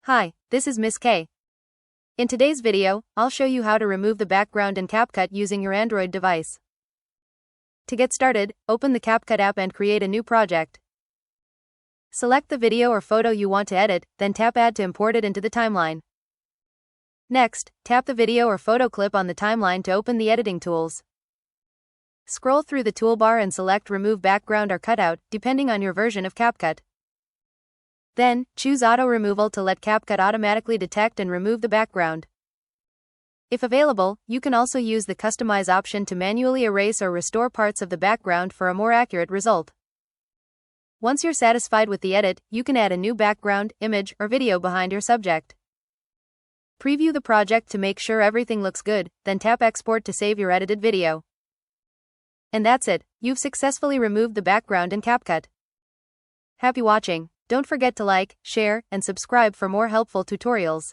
Hi, this is Miss K. In today's video, I'll show you how to remove the background in CapCut using your Android device. To get started, open the CapCut app and create a new project. Select the video or photo you want to edit, then tap Add to import it into the timeline. Next, tap the video or photo clip on the timeline to open the editing tools. Scroll through the toolbar and select Remove Background or Cutout, depending on your version of CapCut. Then, choose Auto Removal to let CapCut automatically detect and remove the background. If available, you can also use the Customize option to manually erase or restore parts of the background for a more accurate result. Once you're satisfied with the edit, you can add a new background, image, or video behind your subject. Preview the project to make sure everything looks good, then tap Export to save your edited video. And that's it, you've successfully removed the background in CapCut. Happy watching! Don't forget to like, share, and subscribe for more helpful tutorials.